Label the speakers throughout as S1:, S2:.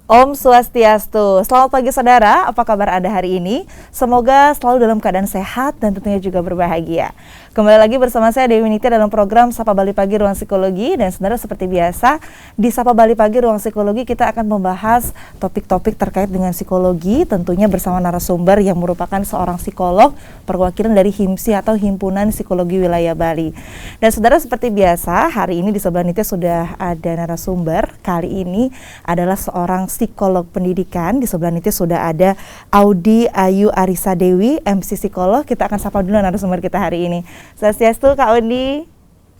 S1: Om Swastiastu. Selamat pagi saudara, apa kabar Anda hari ini? Semoga selalu dalam keadaan sehat dan tentunya juga berbahagia. Kembali lagi bersama saya Dewi Nitya dalam program Sapa Bali Pagi Ruang Psikologi. Dan saudara, seperti biasa di Sapa Bali Pagi Ruang Psikologi kita akan membahas topik-topik terkait dengan psikologi, tentunya bersama narasumber yang merupakan seorang psikolog perwakilan dari HIMSI atau Himpunan Psikologi Wilayah Bali. Dan saudara, seperti biasa hari ini di sebelah Nitya sudah ada narasumber. Kali ini adalah seorang psikolog pendidikan. Di sebelah Nitya sudah ada Audi Ayu Arisa Dewi, MC psikolog. Kita akan sapa dulu narasumber kita hari ini. Swastiastu Kak Audi.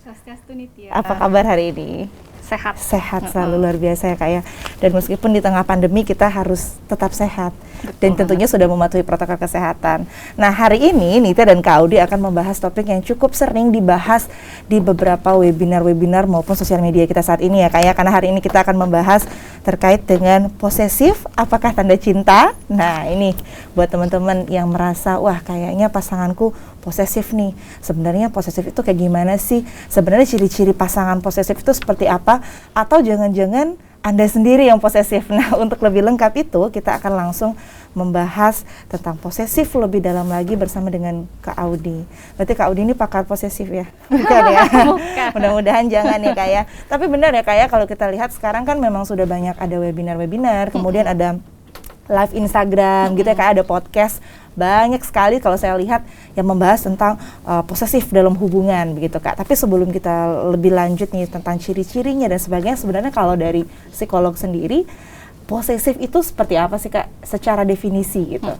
S2: Swastiastu Nitya.
S1: Apa kabar hari ini?
S2: Sehat.
S1: Sehat selalu, luar biasa ya Kak ya. Dan meskipun di tengah pandemi kita harus tetap sehat.
S2: Betul,
S1: dan tentunya sudah mematuhi protokol kesehatan. Nah, hari ini Nitya dan Kak Audi akan membahas topik yang cukup sering dibahas di beberapa webinar-webinar maupun sosial media kita saat ini ya Kak ya. Karena hari ini kita akan membahas terkait dengan posesif, apakah tanda cinta? Nah, ini buat teman-teman yang merasa, wah kayaknya pasanganku posesif nih. Sebenarnya posesif itu kayak gimana sih? Sebenarnya ciri-ciri pasangan posesif itu seperti apa? Atau jangan-jangan Anda sendiri yang posesif? Nah, untuk lebih lengkap itu kita akan langsung membahas tentang posesif lebih dalam lagi bersama dengan Kak Audi. Berarti Kak Audi ini pakar posesif ya? Bukan ya? Mudah-mudahan jangan ya Kak ya. Tapi benar ya Kak ya, kalau kita lihat sekarang kan memang sudah banyak ada webinar-webinar, kemudian ada live Instagram gitu ya Kak, ada podcast. Banyak sekali kalau saya lihat yang membahas tentang posesif dalam hubungan begitu Kak. Tapi sebelum kita lebih lanjut nih tentang ciri-cirinya dan sebagainya, sebenarnya kalau dari psikolog sendiri, posesif itu seperti apa sih Kak secara definisi gitu?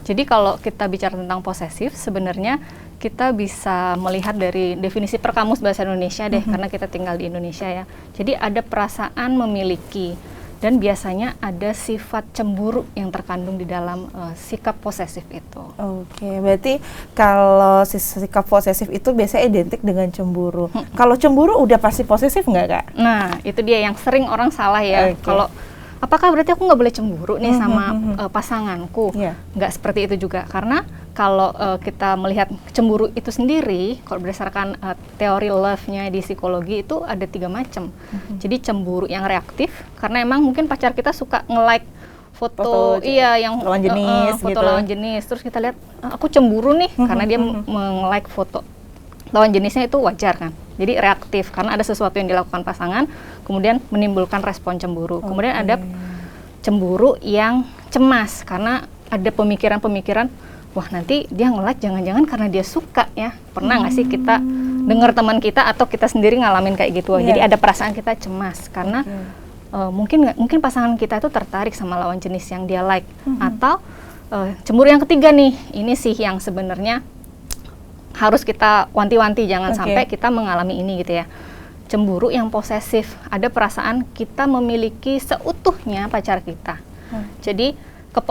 S2: Jadi kalau kita bicara tentang posesif, sebenarnya kita bisa melihat dari definisi Perkamus Bahasa Indonesia deh, karena kita tinggal di Indonesia ya. Jadi ada perasaan memiliki, dan biasanya ada sifat cemburu yang terkandung di dalam sikap posesif itu.
S1: Oke, berarti kalau sikap posesif itu biasanya identik dengan cemburu. Kalau cemburu udah pasti posesif nggak Kak?
S2: Nah, itu dia yang sering orang salah ya. Kalau apakah berarti aku nggak boleh cemburu nih sama pasanganku? Nggak seperti itu juga, karena kalau kita melihat cemburu itu sendiri, kalau berdasarkan teori love-nya di psikologi itu ada 3 macam. Jadi cemburu yang reaktif, karena emang mungkin pacar kita suka nge-like foto yang
S1: lawan jenis,
S2: foto lawan jenis, terus kita lihat aku cemburu nih karena dia nge-like foto lawan jenisnya, itu wajar kan. Jadi reaktif karena ada sesuatu yang dilakukan pasangan, kemudian menimbulkan respon cemburu. Kemudian ada cemburu yang cemas karena ada pemikiran-pemikiran, wah nanti dia nge-like jangan-jangan karena dia suka ya. Pernah nggak sih kita dengar teman kita atau kita sendiri ngalamin kayak gitu? Jadi ada perasaan kita cemas karena mungkin pasangan kita itu tertarik sama lawan jenis yang dia like. Atau cemburu yang ketiga nih, ini sih yang sebenarnya harus kita wanti-wanti jangan sampai kita mengalami ini gitu ya. Cemburu yang posesif, ada perasaan kita memiliki seutuhnya pacar kita. Jadi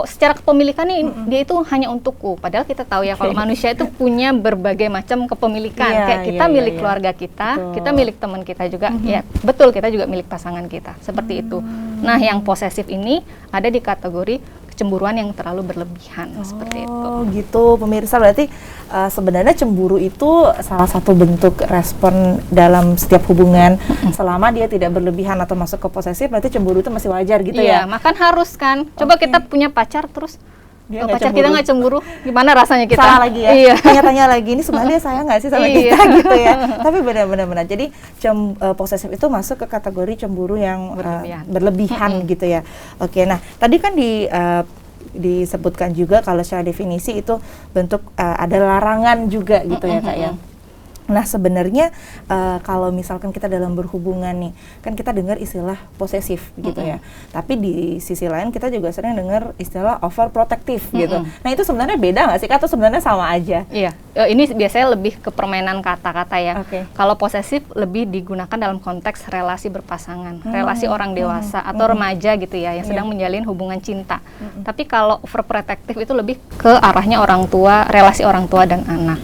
S2: secara kepemilikan nih dia itu hanya untukku, padahal kita tahu ya kalau manusia itu punya berbagai macam kepemilikan. Kayak kita milik keluarga kita, kita milik teman kita juga, ya betul, kita juga milik pasangan kita, seperti itu. Nah, yang posesif ini ada di kategori kecemburuan yang terlalu berlebihan, seperti itu.
S1: Oh gitu, pemirsa, berarti sebenarnya cemburu itu salah satu bentuk respon dalam setiap hubungan. Selama dia tidak berlebihan atau masuk ke posesif, berarti cemburu itu masih wajar gitu ya?
S2: Iya, makan harus kan. Coba kita punya pacar terus pacar kita nggak cemburu, gimana rasanya kita?
S1: Salah lagi ya? Iya. Tanya-tanya lagi, ini sebenarnya dia sayang nggak sih sama kita gitu ya? Tapi benar-benar. Jadi posesif itu masuk ke kategori cemburu yang berlebihan gitu ya. Oke, nah tadi kan disebutkan juga kalau secara definisi itu bentuk ada larangan juga gitu ya Kak ya. Nah sebenarnya kalau misalkan kita dalam berhubungan nih, kan kita dengar istilah posesif gitu ya. Tapi di sisi lain kita juga sering dengar istilah overprotective gitu. Nah itu sebenarnya beda nggak sih Kak, atau sebenarnya sama aja?
S2: Iya, ini biasanya lebih ke permainan kata-kata ya. Kalau posesif lebih digunakan dalam konteks relasi berpasangan, relasi orang dewasa atau remaja gitu ya, yang sedang menjalin hubungan cinta. Tapi kalau overprotective itu lebih ke arahnya orang tua, relasi orang tua dan anak.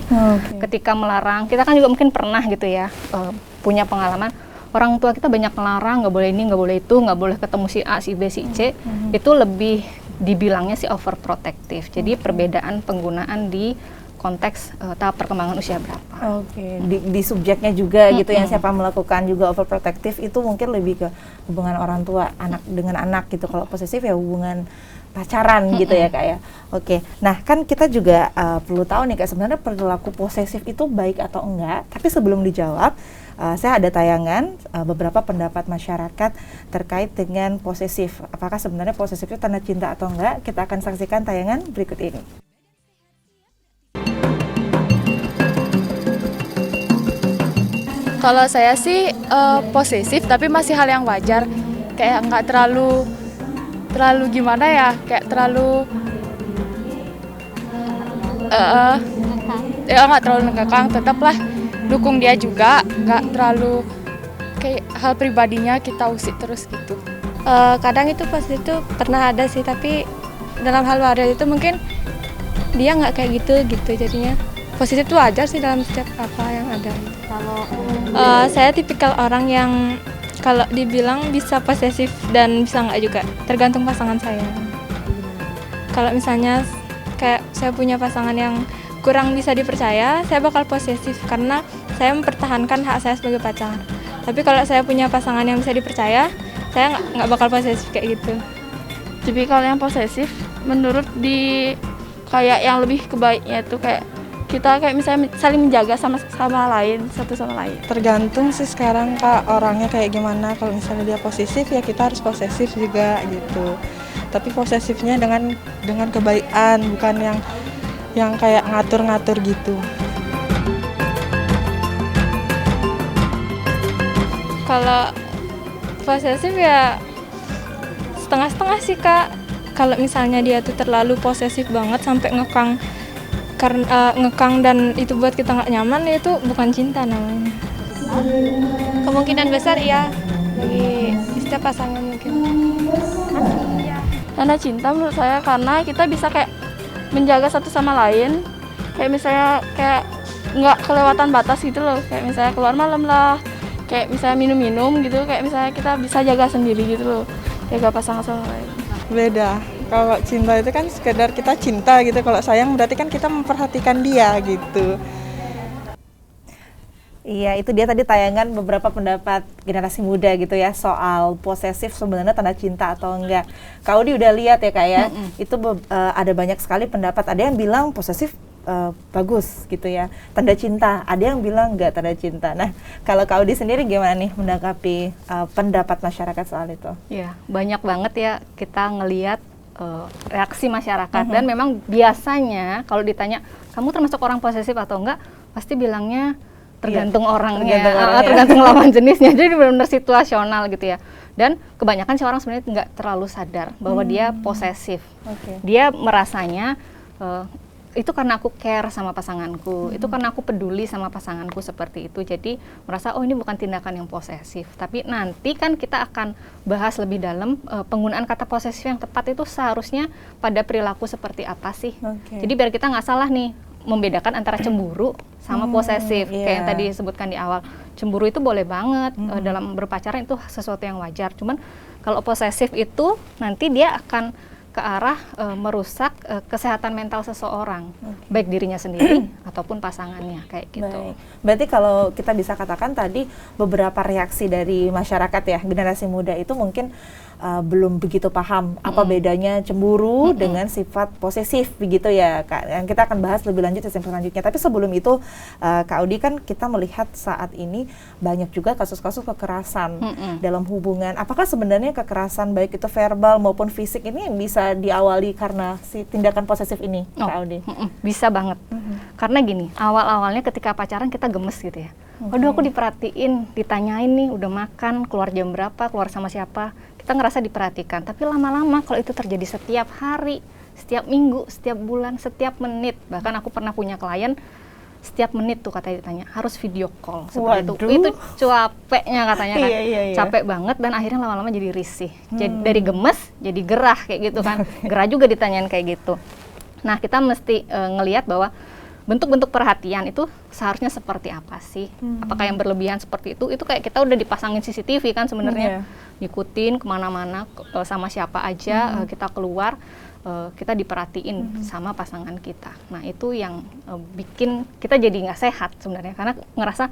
S2: Ketika melarang, kita kan juga mungkin pernah gitu ya, punya pengalaman orang tua kita banyak melarang, nggak boleh ini, nggak boleh itu, nggak boleh ketemu si A, si B, si C. Itu lebih dibilangnya si overprotective. Jadi perbedaan penggunaan di konteks tahap perkembangan usia berapa.
S1: Oke, di subjeknya juga gitu yang siapa melakukan juga overprotective itu mungkin lebih ke hubungan orang tua anak dengan anak gitu. Kalau posesif ya hubungan pacaran gitu ya Kak ya. Oke, nah kan kita juga perlu tahu nih Kak, sebenarnya perilaku posesif itu baik atau enggak. Tapi sebelum dijawab, saya ada tayangan beberapa pendapat masyarakat terkait dengan posesif. Apakah sebenarnya posesif itu tanda cinta atau enggak? Kita akan saksikan tayangan berikut ini.
S3: Kalau saya sih posesif, tapi masih hal yang wajar. Kayak nggak terlalu gimana ya, kayak terlalu nggak terlalu ngekang. Tetaplah dukung dia juga, nggak terlalu kayak hal pribadinya kita usik terus gitu.
S4: Kadang itu posesif itu pernah ada sih, tapi dalam hal wajar itu mungkin dia nggak kayak gitu jadinya. Posesif itu wajar sih dalam setiap apa yang ada. Kalau saya tipikal orang yang kalau dibilang bisa posesif dan bisa nggak juga, tergantung pasangan saya. Kalau misalnya kayak saya punya pasangan yang kurang bisa dipercaya, saya bakal posesif karena saya mempertahankan hak saya sebagai pacar. Tapi kalau saya punya pasangan yang bisa dipercaya, saya nggak bakal posesif kayak gitu.
S5: Tipikal yang posesif menurut di kayak yang lebih kebaiknya itu kayak kita kayak misalnya saling menjaga sama lain, satu sama lain.
S6: Tergantung sih sekarang Kak orangnya kayak gimana. Kalau misalnya dia posesif ya kita harus posesif juga gitu. Tapi posesifnya dengan kebaikan, bukan yang kayak ngatur-ngatur gitu.
S4: Kalau posesif ya setengah-setengah sih Kak. Kalau misalnya dia tuh terlalu posesif banget sampai ngekang dan itu buat kita nggak nyaman, itu bukan cinta namanya. Kemungkinan besar iya bagi setiap pasangan mungkin.
S5: Tanda cinta menurut saya karena kita bisa kayak menjaga satu sama lain, kayak misalnya kayak nggak kelewatan batas gitu loh, kayak misalnya keluar malam lah, kayak misalnya minum-minum gitu, kayak misalnya kita bisa jaga sendiri gitu loh, jaga pasangan sama lain.
S6: Beda. Kalau cinta itu kan sekedar kita cinta gitu. Kalau sayang berarti kan kita memperhatikan dia gitu.
S1: Iya, itu dia tadi tayangan beberapa pendapat generasi muda gitu ya soal posesif sebenarnya tanda cinta atau enggak. Kak Udi udah lihat ya Kak ya, itu ada banyak sekali pendapat. Ada yang bilang posesif bagus gitu ya, tanda cinta. Ada yang bilang enggak tanda cinta. Nah, kalau Kak Udi sendiri gimana nih menanggapi pendapat masyarakat soal itu?
S2: Ya, banyak banget ya kita ngelihat reaksi masyarakat dan memang biasanya kalau ditanya kamu termasuk orang posesif atau enggak, pasti bilangnya tergantung orangnya, tergantung lawan jenisnya. Jadi benar-benar situasional gitu ya. Dan kebanyakan sih orang sebenarnya nggak terlalu sadar bahwa dia posesif. Dia merasanya itu karena aku care sama pasanganku, itu karena aku peduli sama pasanganku seperti itu. Jadi merasa oh ini bukan tindakan yang posesif. Tapi nanti kan kita akan bahas lebih dalam penggunaan kata posesif yang tepat itu seharusnya pada perilaku seperti apa sih. Jadi biar kita nggak salah nih membedakan antara cemburu sama posesif. Kayak yang tadi disebutkan di awal, cemburu itu boleh banget dalam berpacaran, itu sesuatu yang wajar. Cuman kalau posesif itu nanti dia akan ke arah merusak kesehatan mental seseorang, baik dirinya sendiri ataupun pasangannya kayak gitu.
S1: Baik. Berarti kalau kita bisa katakan tadi beberapa reaksi dari masyarakat ya generasi muda itu mungkin belum begitu paham apa bedanya cemburu dengan sifat posesif begitu ya Kak. Yang kita akan bahas lebih lanjut di segmen selanjutnya. Tapi sebelum itu Kak Udi, kan kita melihat saat ini banyak juga kasus-kasus kekerasan dalam hubungan. Apakah sebenarnya kekerasan baik itu verbal maupun fisik ini bisa diawali karena si tindakan posesif ini, Kak Udi?
S2: Bisa banget. Karena gini, awal-awalnya ketika pacaran kita gemes gitu ya. Waduh, aku diperhatiin, ditanyain nih udah makan, keluar jam berapa, keluar sama siapa. Kita ngerasa diperhatikan, tapi lama-lama kalau itu terjadi setiap hari, setiap minggu, setiap bulan, setiap menit, bahkan aku pernah punya klien setiap menit tuh katanya ditanya harus video call seperti itu capeknya katanya kan. Capek banget dan akhirnya lama-lama jadi risih. Jadi dari gemes jadi gerah kayak gitu kan. Gerah juga ditanyain kayak gitu. Nah, kita mesti ngelihat bahwa bentuk-bentuk perhatian itu seharusnya seperti apa sih? Apakah yang berlebihan seperti itu? Itu kayak kita udah dipasangin CCTV kan sebenarnya, ngikutin kemana-mana sama siapa aja kita keluar. kita diperhatiin sama pasangan kita. Nah itu yang bikin kita jadi nggak sehat sebenarnya, karena ngerasa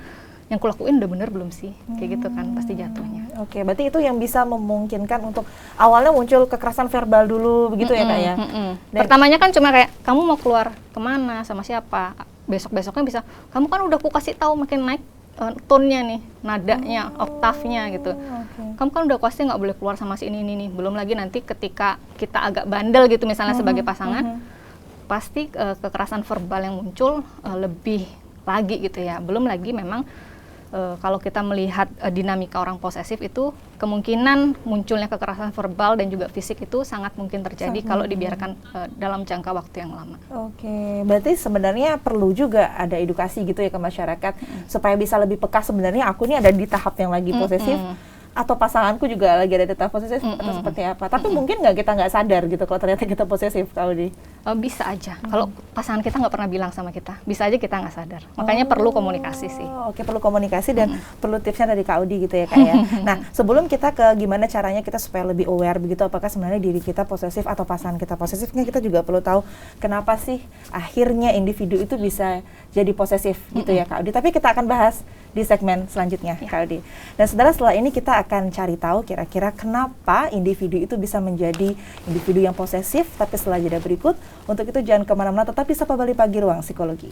S2: yang kulakuin udah bener belum sih, kayak gitu kan pasti jatuhnya.
S1: Oke, berarti itu yang bisa memungkinkan untuk awalnya muncul kekerasan verbal dulu begitu ya Kak ya?
S2: Pertamanya kan cuma kayak kamu mau keluar kemana sama siapa, besok-besoknya bisa kamu kan udah aku kasih tahu makin naik tone-nya nih, nadanya, oktavnya gitu. Kamu kan udah pasti nggak boleh keluar sama si ini nih. Belum lagi nanti ketika kita agak bandel gitu misalnya sebagai pasangan, pasti kekerasan verbal yang muncul lebih lagi gitu ya. Belum lagi memang kalau kita melihat dinamika orang posesif itu kemungkinan munculnya kekerasan verbal dan juga fisik itu sangat mungkin terjadi kalau dibiarkan dalam jangka waktu yang lama.
S1: Oke, berarti sebenarnya perlu juga ada edukasi gitu ya ke masyarakat supaya bisa lebih peka sebenarnya aku ini ada di tahap yang lagi posesif atau pasanganku juga lagi ada di tahap posesif atau seperti apa. Tapi mungkin kita nggak sadar gitu kalau ternyata kita posesif, Kak Audi.
S2: Bisa aja. Kalau pasangan kita nggak pernah bilang sama kita, bisa aja kita nggak sadar. Makanya perlu komunikasi sih.
S1: Oke, perlu komunikasi dan perlu tipsnya dari Kak Audi gitu ya Kak ya. Nah, sebelum kita ke gimana caranya kita supaya lebih aware begitu apakah sebenarnya diri kita posesif atau pasangan kita posesifnya, kita juga perlu tahu kenapa sih akhirnya individu itu bisa jadi posesif gitu ya Kak Audi. Tapi kita akan bahas di segmen selanjutnya Kak Audi. Dan saudara, setelah ini kita akan cari tahu kira-kira kenapa individu itu bisa menjadi individu yang posesif. Tapi setelah jeda berikut, untuk itu jangan kemana-mana, tetap di Sapa Bali Pagi Ruang Psikologi.